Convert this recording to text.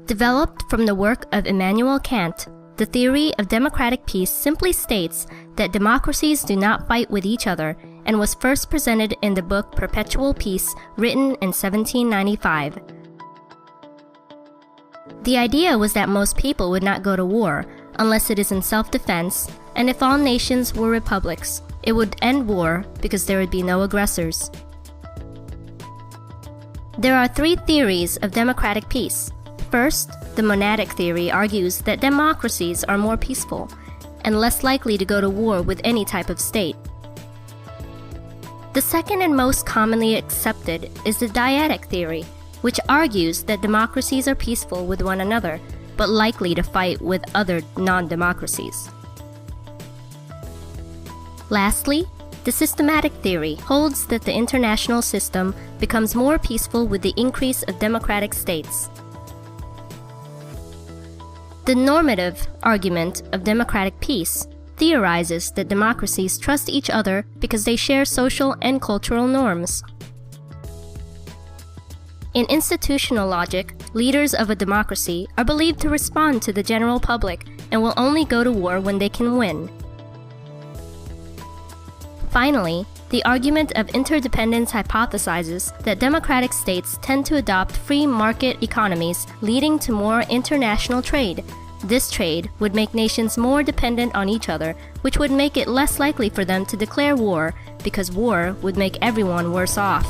Developed from the work of Immanuel Kant, the theory of democratic peace simply states that democracies do not fight with each other and was first presented in the book Perpetual Peace, written in 1795. The idea was that most people would not go to war unless it is in self-defense, and if all nations were republics, it would end war because there would be no aggressors. There are three theories of democratic peace. First, the monadic theory argues that democracies are more peaceful and less likely to go to war with any type of state. The second and most commonly accepted is the dyadic theory, which argues that democracies are peaceful with one another, but likely to fight with other non-democracies. Lastly, the systematic theory holds that the international system becomes more peaceful with the increase of democratic states. The normative argument of democratic peace theorizes that democracies trust each other because they share social and cultural norms. In institutional logic, leaders of a democracy are believed to respond to the general public and will only go to war when they can win. Finally, the argument of interdependence hypothesizes that democratic states tend to adopt free market economies, leading to more international trade. This trade would make nations more dependent on each other, which would make it less likely for them to declare war, because war would make everyone worse off.